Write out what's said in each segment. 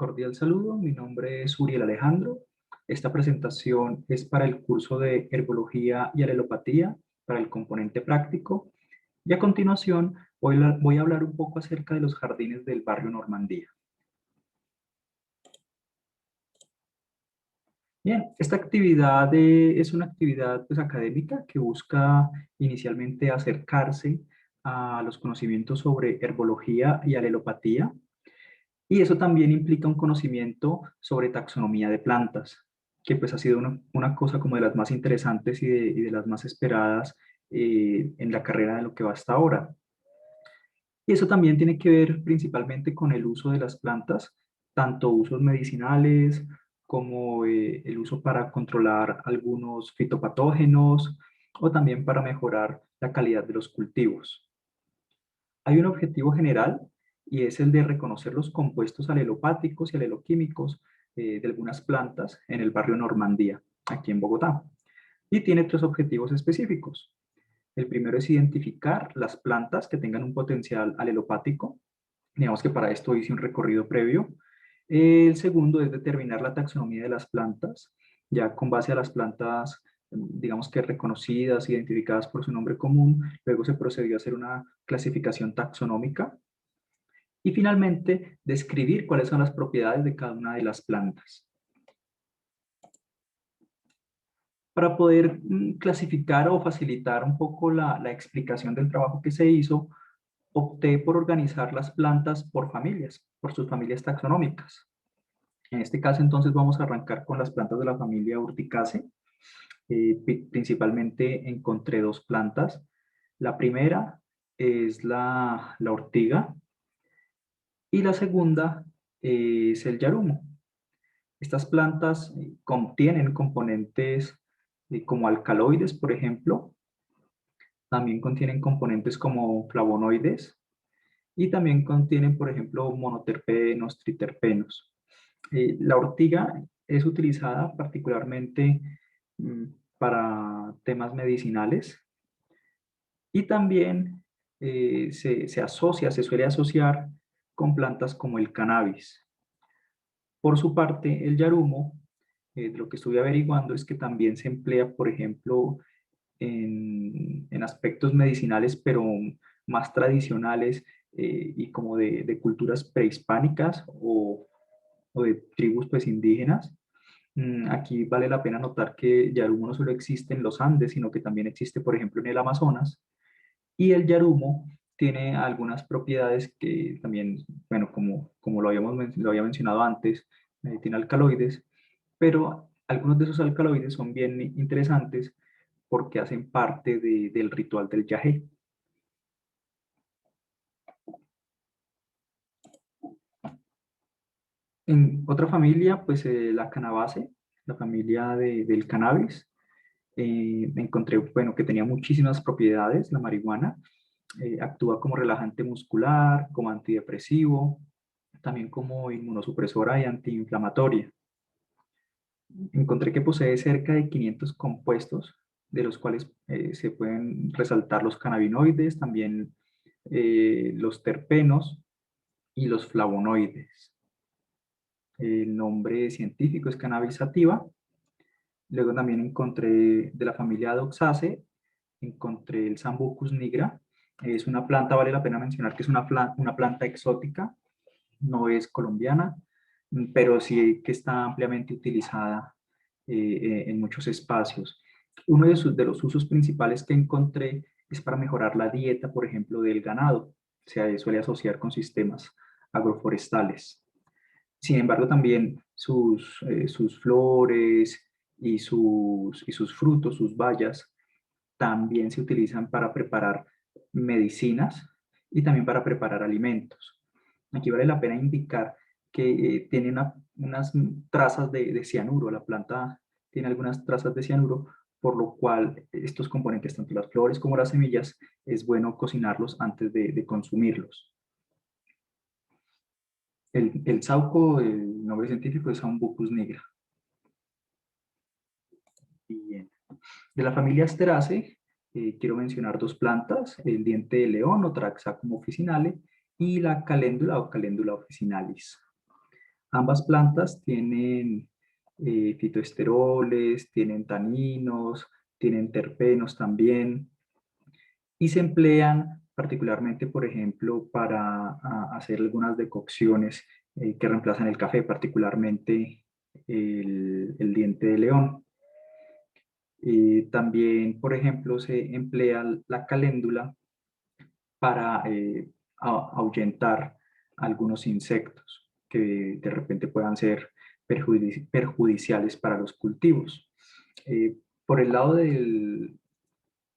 Cordial saludo, mi nombre es Uriel Alejandro. Esta presentación es para el curso de Herbología y Alelopatía, para el componente práctico. Y a continuación voy a hablar un poco acerca de los jardines del barrio Normandía. Bien, esta actividad es una actividad pues, académica que busca inicialmente acercarse a los conocimientos sobre herbología y alelopatía. Y eso también implica un conocimiento sobre taxonomía de plantas, que pues ha sido una cosa como de las más interesantes y de las más esperadas en la carrera de lo que va hasta ahora. Y eso también tiene que ver principalmente con el uso de las plantas, tanto usos medicinales como el uso para controlar algunos fitopatógenos o también para mejorar la calidad de los cultivos. Hay un objetivo general y es el de reconocer los compuestos alelopáticos y aleloquímicos de algunas plantas en el barrio Normandía, aquí en Bogotá. Y tiene tres objetivos específicos. El primero es identificar las plantas que tengan un potencial alelopático. Digamos que para esto hice un recorrido previo. El segundo es determinar la taxonomía de las plantas, ya con base a las plantas, digamos que reconocidas, identificadas por su nombre común. Luego se procedió a hacer una clasificación taxonómica. Y finalmente, describir cuáles son las propiedades de cada una de las plantas. Para poder clasificar o facilitar un poco la explicación del trabajo que se hizo, opté por organizar las plantas por familias, por sus familias taxonómicas. En este caso, entonces, vamos a arrancar con las plantas de la familia Urticaceae. Principalmente encontré dos plantas. La primera es la ortiga y la segunda es el yarumo. Estas plantas contienen componentes como alcaloides, por ejemplo. También contienen componentes como flavonoides y también contienen, por ejemplo, monoterpenos, triterpenos. La ortiga es utilizada particularmente mm, para temas medicinales y también se asocia, se suele asociar con plantas como el cannabis. Por su parte, el yarumo, lo que estuve averiguando es que también se emplea, por ejemplo, en aspectos medicinales, pero más tradicionales y como de culturas prehispánicas o de tribus pues indígenas. Aquí vale la pena notar que yarumo no solo existe en los Andes, sino que también existe, por ejemplo, en el Amazonas. Y el yarumo tiene algunas propiedades que también, bueno, como lo había mencionado antes, tiene alcaloides, pero algunos de esos alcaloides son bien interesantes porque hacen parte del ritual del yagé. En otra familia, pues la Canabaceae, la familia del cannabis, encontré, bueno, que tenía muchísimas propiedades, la marihuana. Actúa como relajante muscular, como antidepresivo, también como inmunosupresora y antiinflamatoria. Encontré que posee cerca de 500 compuestos, de los cuales se pueden resaltar los cannabinoides, también los terpenos y los flavonoides. El nombre científico es Cannabis sativa. Luego también encontré de la familia Doxaceae, encontré el Sambucus nigra. Es una planta, vale la pena mencionar que es una planta exótica, no es colombiana, pero sí que está ampliamente utilizada en muchos espacios. Uno de los usos principales que encontré es para mejorar la dieta, por ejemplo, del ganado. Se suele asociar con sistemas agroforestales. Sin embargo, también sus flores y sus frutos, sus bayas, también se utilizan para preparar medicinas y también para preparar alimentos. Aquí vale la pena indicar que tiene unas trazas de cianuro, la planta tiene algunas trazas de cianuro, por lo cual estos componentes, tanto las flores como las semillas, es bueno cocinarlos antes de consumirlos. El sauco, el nombre científico es Sambucus nigra. Bien. De la familia Asteraceae, quiero mencionar dos plantas, el diente de león o Traxacum officinale y la caléndula o Calendula officinalis. Ambas plantas tienen fitoesteroles, tienen taninos, tienen terpenos también y se emplean particularmente, por ejemplo, para hacer algunas decocciones que reemplazan el café, particularmente el diente de león. También, por ejemplo, se emplea la caléndula para ahuyentar algunos insectos que de repente puedan ser perjudiciales para los cultivos. Por el lado del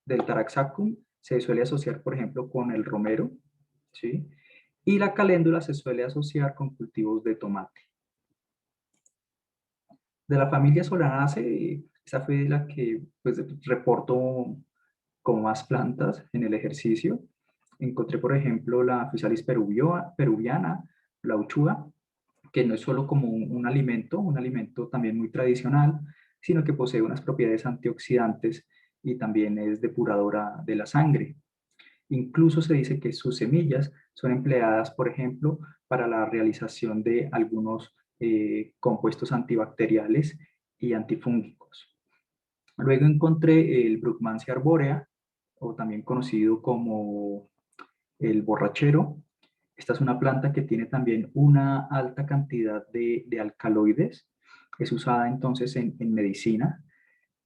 Taraxacum se suele asociar, por ejemplo, con el romero, ¿sí? Y la caléndula se suele asociar con cultivos de tomate. De la familia Solanaceae, esa fue la que pues, reportó con más plantas en el ejercicio. Encontré, por ejemplo, la Physalis peruviana, la uchuva, que no es solo como un alimento también muy tradicional, sino que posee unas propiedades antioxidantes y también es depuradora de la sangre. Incluso se dice que sus semillas son empleadas, por ejemplo, para la realización de algunos compuestos antibacteriales y antifúngicos. Luego encontré el Brugmansia arborea, o también conocido como el borrachero. Esta es una planta que tiene también una alta cantidad de alcaloides. Es usada entonces en medicina,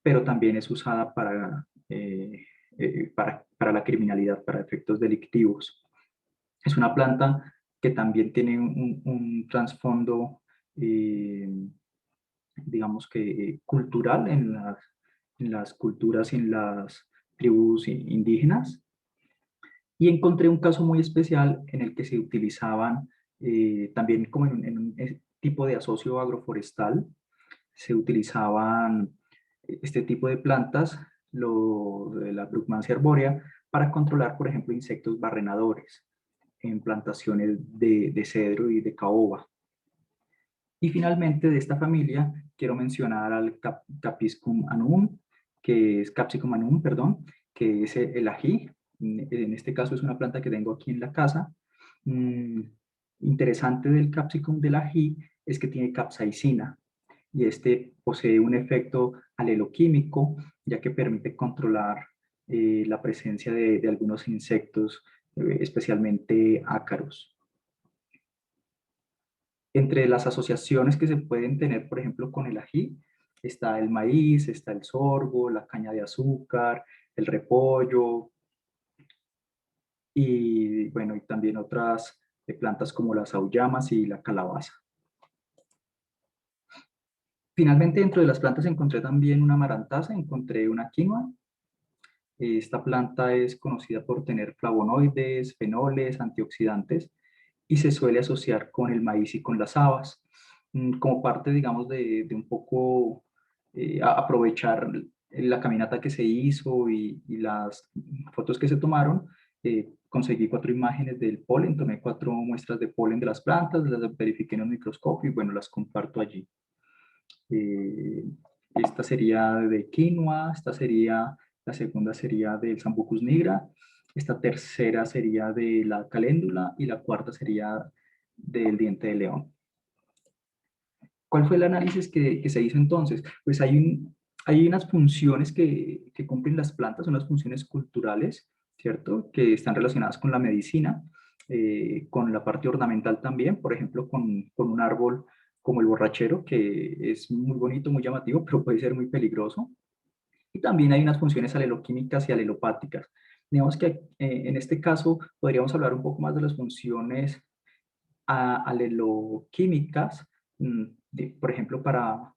pero también es usada para la criminalidad, para efectos delictivos. Es una planta que también tiene un trasfondo, eh, digamos que cultural en las culturas y en las tribus indígenas. Y encontré un caso muy especial en el que se utilizaban también como en un tipo de asocio agroforestal, se utilizaban este tipo de plantas, de la Brugmansia arbórea, para controlar, por ejemplo, insectos barrenadores en plantaciones de cedro y de caoba. Y finalmente de esta familia quiero mencionar al Capsicum annuum, Capsicum annuum, perdón, que es el ají. En este caso es una planta que tengo aquí en la casa. Mm, Interesante del Capsicum del ají es que tiene capsaicina y este posee un efecto aleloquímico, ya que permite controlar la presencia de algunos insectos, especialmente ácaros. Entre las asociaciones que se pueden tener, por ejemplo, con el ají, está el maíz, está el sorgo, la caña de azúcar, el repollo y, bueno, y también otras plantas como las auyamas y la calabaza. Finalmente, dentro de las plantas encontré también una marantasa, encontré una quinoa. Esta planta es conocida por tener flavonoides, fenoles, antioxidantes y se suele asociar con el maíz y con las habas, como parte, digamos, de un poco aprovechar la caminata que se hizo y las fotos que se tomaron. Conseguí 4 imágenes del polen, tomé 4 muestras de polen de las plantas, las verifiqué en un microscopio y bueno, las comparto allí. Eh, Esta sería de quinoa, la segunda sería del Sambucus nigra, esta tercera sería de la caléndula y la cuarta sería del diente de león. ¿Cuál fue el análisis que se hizo entonces? Pues hay unas funciones que cumplen las plantas, unas funciones culturales, ¿cierto? Que están relacionadas con la medicina, con la parte ornamental también, por ejemplo, con un árbol como el borrachero, que es muy bonito, muy llamativo, pero puede ser muy peligroso. Y también hay unas funciones aleloquímicas y alelopáticas. Digamos que en este caso podríamos hablar un poco más de las funciones aleloquímicas, por ejemplo, para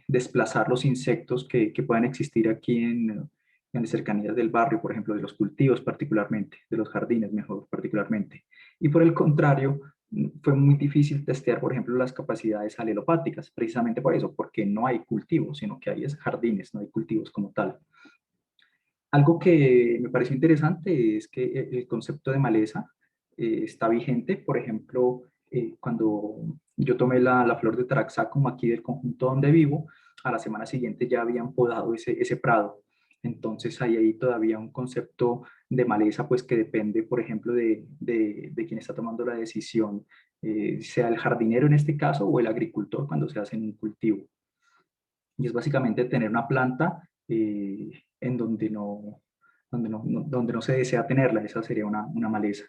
desplazar los insectos que puedan existir aquí en las cercanías del barrio, por ejemplo, de los cultivos particularmente, de los jardines mejor particularmente. Y por el contrario, fue muy difícil testear, por ejemplo, las capacidades alelopáticas, precisamente por eso, porque no hay cultivos, sino que hay jardines, no hay cultivos como tal. Algo que me pareció interesante es que el concepto de maleza está vigente. Por ejemplo, cuando yo tomé la flor de Taraxacum aquí del conjunto donde vivo, a la semana siguiente ya habían podado ese prado. Entonces hay ahí todavía un concepto de maleza, pues que depende, por ejemplo, de quien está tomando la decisión sea el jardinero en este caso o el agricultor cuando se hace en un cultivo. Y es básicamente tener una planta en donde no se desea tenerla, esa sería una maleza.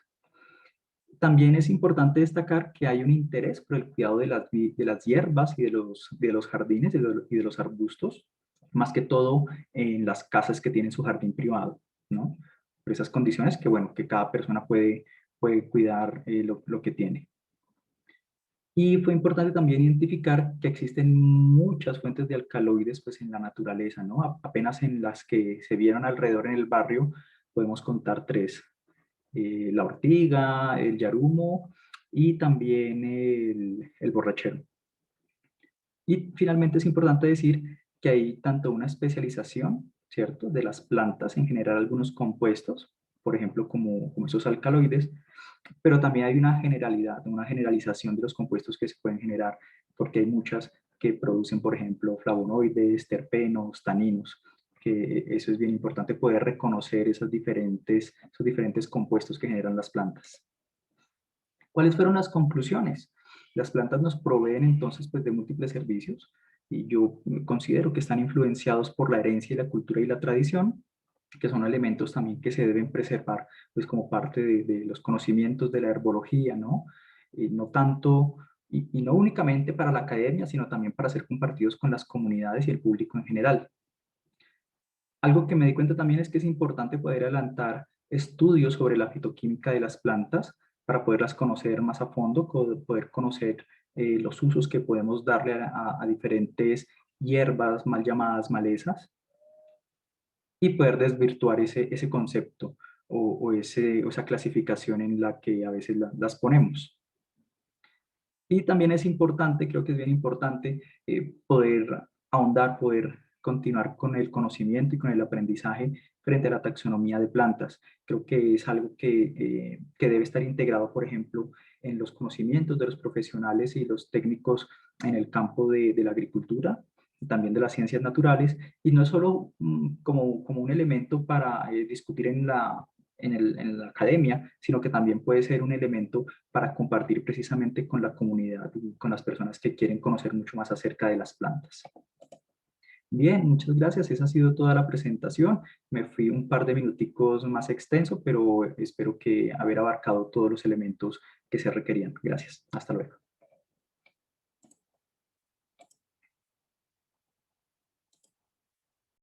También es importante destacar que hay un interés por el cuidado de las hierbas y de los jardines y de los arbustos, más que todo en las casas que tienen su jardín privado, ¿no? Por esas condiciones que, bueno, que cada persona puede cuidar lo que tiene. Y fue importante también identificar que existen muchas fuentes de alcaloides pues, en la naturaleza, ¿no? Apenas en las que se vieron alrededor en el barrio podemos contar tres: la ortiga, el yarumo y también el borrachero. Y finalmente es importante decir que hay tanto una especialización, ¿cierto?, de las plantas en generar algunos compuestos, por ejemplo, como esos alcaloides, pero también hay una generalidad, una generalización de los compuestos que se pueden generar, porque hay muchas que producen, por ejemplo, flavonoides, terpenos, taninos, que eso es bien importante poder reconocer esos diferentes compuestos que generan las plantas. ¿Cuáles fueron las conclusiones? Las plantas nos proveen entonces pues, de múltiples servicios y yo considero que están influenciados por la herencia y la cultura y la tradición, que son elementos también que se deben preservar pues como parte de los conocimientos de la herbología, ¿no? No tanto y no únicamente para la academia, sino también para ser compartidos con las comunidades y el público en general. Algo que me di cuenta también es que es importante poder adelantar estudios sobre la fitoquímica de las plantas para poderlas conocer más a fondo, poder conocer los usos que podemos darle a diferentes hierbas mal llamadas malezas y poder desvirtuar ese concepto o esa clasificación en la que a veces las ponemos. Y también es importante, creo que es bien importante, poder ahondar, poder continuar con el conocimiento y con el aprendizaje frente a la taxonomía de plantas. Creo que es algo que debe estar integrado, por ejemplo, en los conocimientos de los profesionales y los técnicos en el campo de la agricultura, también de las ciencias naturales, y no solo como un elemento para discutir en la academia, sino que también puede ser un elemento para compartir precisamente con la comunidad y con las personas que quieren conocer mucho más acerca de las plantas. Bien, muchas gracias. Esa ha sido toda la presentación. Me fui un par de minuticos más extenso, pero espero que haber abarcado todos los elementos que se requerían. Gracias. Hasta luego.